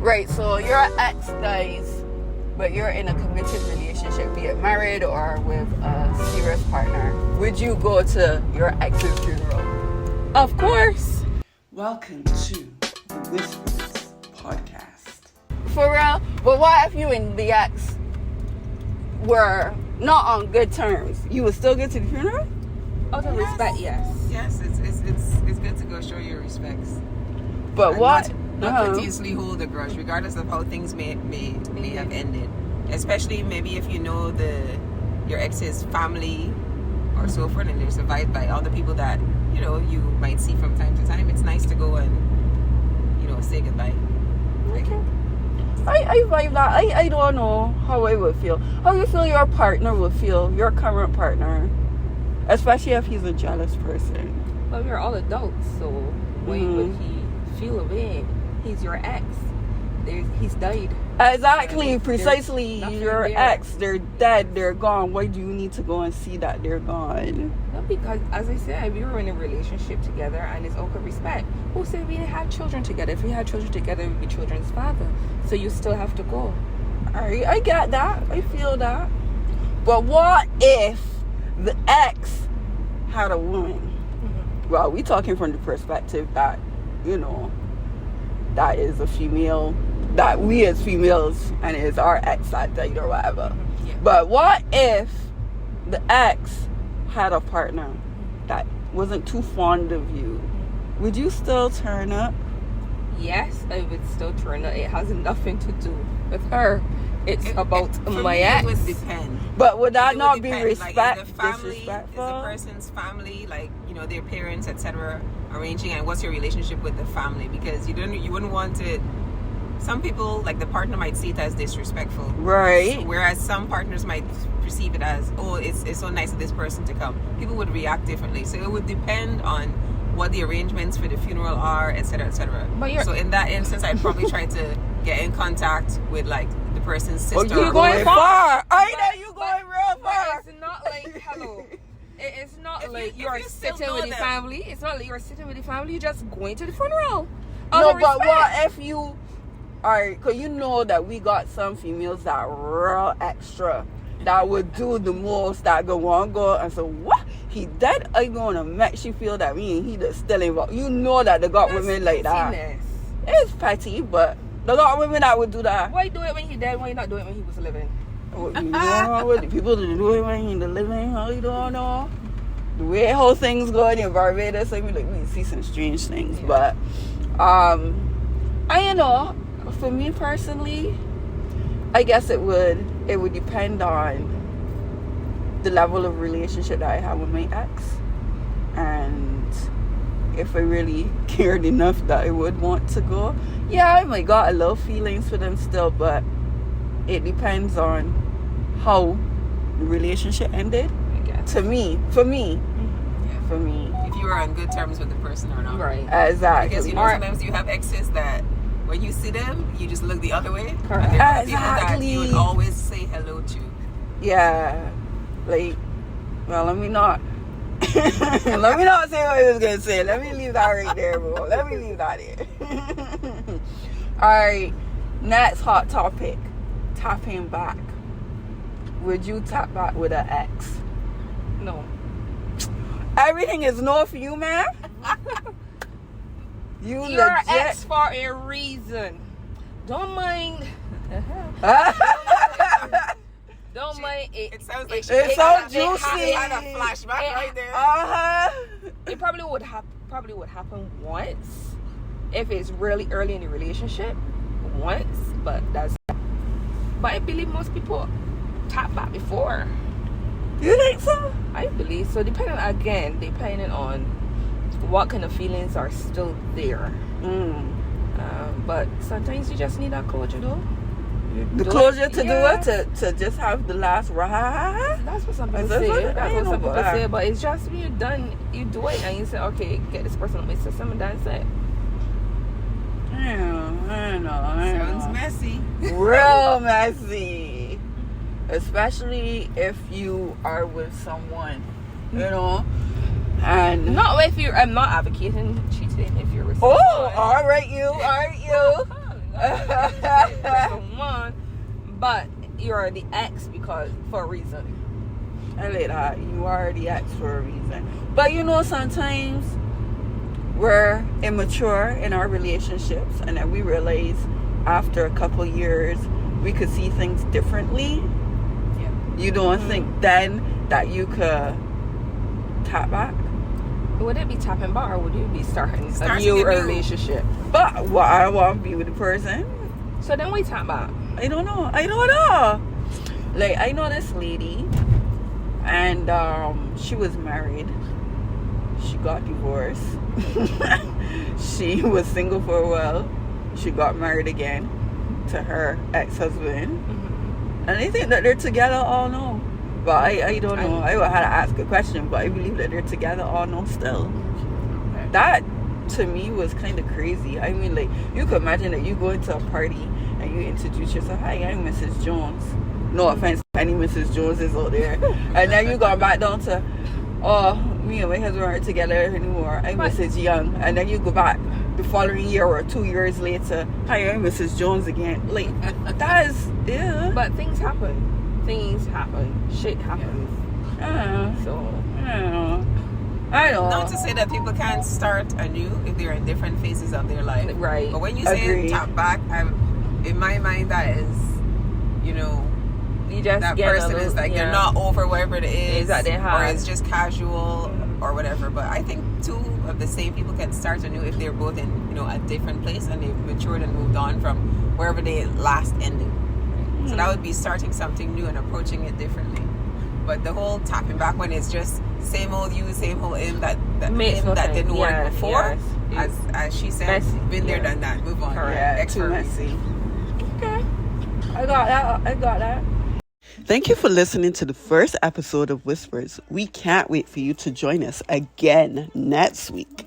Right, so your ex dies, but you're in a committed relationship, be it married or with a serious partner. Would you go to your ex's funeral? Of course. Welcome to the Whispers podcast. For real? But what if you and the ex were not on good terms? You would still go to the funeral? Out of respect, yes. Yes, it's good to go show your respects. But And what? Not continuously hold a grudge, regardless of how things may have ended. Especially maybe if you know your ex's family or so forth, and they're survived by all the people that you might see from time to time. It's nice to go and say goodbye. Okay. I vibe that. I don't know how I would feel. How you feel your partner would feel, your current partner, especially if he's a jealous person. Well, we're all adults, so why would he feel away? He's your ex. He's died. Exactly, precisely. Your there. ex, they're dead, they're gone. Why do you need to go and see that they're gone? No, because as I said, we were in a relationship together, and it's out of respect. Who said we didn't have children together? If we had children together, we'd be children's father. So you still have to go. Alright, I get that. I feel that. But what if the ex had a woman? Mm-hmm. Well, we talking from the perspective that, that is a female, that we as females, and it's our ex that died or whatever. Yeah. But what if the ex had a partner that wasn't too fond of you? Would you still turn up? Yes, I would still turn up. It has nothing to do with her. It's about for my me, ex. It would depend. But would that It not would be depend. respect? Like, is the family, disrespectful? is the person's family, their parents, etc., arranging, and what's your relationship with the family? Because you wouldn't want it. Some people, like the partner, might see it as disrespectful, Right. whereas some partners might perceive it as, it's so nice of this person to come. People would react differently, so it would depend on what the arrangements for the funeral are, etc., etc. So in that instance, I'd probably try to get in contact with the person's sister. You're going far. I know you going real far. But it's not like hello. It's not If like you you're still sitting know with the them. family. It's not like you're sitting with the family. You're just going to the funeral. No, Out of but respect. what if you are, because you know that we got some females that are real extra, that would do the most, that go on go and say, what? He dead? I gonna make she feel that me and he just still involved. You know that they got women like that. Pettiness. It's petty, but they got women that would do that. Why do it when he dead? Why not do it when he was living? You know what the people that do it when in the living, how you don't know. The way whole things going in Barbados, I mean, we see some strange things. Yeah. But for me personally, I guess it would depend on the level of relationship that I have with my ex, and if I really cared enough that I would want to go. Yeah, I might got a little feelings for them still, but it depends on how the relationship ended. For me. If you were on good terms with the person or not. Right. Exactly. Because sometimes you have exes that when you see them, you just look the other way. Correct. And there are people that Exactly. you would always say hello to. Yeah. Let me not say what I was gonna say. Let me leave that right there, bro. Let me leave that there. Alright, next hot topic. Tapping back. Would you tap back with an ex? No. Everything is no for you, man. You You're legit. ex for a reason. Don't mind. Don't mind it. It sounds like It's so juicy. It had a flashback right there. It probably would happen once if it's really early in the relationship. Once, but I believe most people tap back before. You think so? I believe so. Depending on what kind of feelings are still there. But sometimes you just need that closure, though. The closure to do it, to just have the last ride. That's what some people That's say. what- I That's ain't what know some people about say. that. But it's just when you're done, you do it and you say, okay, get this person on my system, and that's it. I know. Sounds messy. Real messy. Especially if you are with someone, and Not if you're. I'm not advocating cheating if you're with. oh, someone. all right, you. No, someone, but you're the ex because for a reason. I like that. You are the ex for a reason. But you know, sometimes we're immature in our relationships, and then we realize after a couple years we could see things differently. Yeah. You don't think then that you could tap back? Would it be tapping back, or would you be starting a Starting new a new- relationship? But what I want to be with the person, So then we tap back. I don't know. Like, I know this lady, and she was married. She got divorced. She was single for a while. She got married again to her ex-husband. And I think that they're together all now. But I don't know. I had to ask a question, but I believe that they're together all now still. Okay. That, to me, was kind of crazy. I mean, like, you could imagine that you go into a party and you introduce yourself, hi, I'm Mrs. Jones. No offense to any Mrs. Joneses out there. And then you go back down to, oh, me and my husband aren't together anymore. I'm Mrs. Young. And then you go back the following year or 2 years later, hi, I'm Mrs. Jones again. Like, that is, yeah. But things happen. Shit happens. So I don't know. Not to say that people can't start anew if they're in different phases of their life. Right. But when you say Agreed. tap back, in my mind, that is, you know, you just that get person is like, they're not over whatever it is, that they have. or it's just casual or whatever. But I think two of the same people can start anew if they're both in, you know, a different place and they've matured and moved on from wherever they last ended. So that would be starting something new and approaching it differently. But the whole tapping back when it's just same old you, same old him that Makes him no that sense. didn't work before. Yes. As she said, Messy. been there, Yeah. done that. Move on. Correct. Yeah, Ex too for a messy. Okay. I got that. Thank you for listening to the first episode of Whispers. We can't wait for you to join us again next week.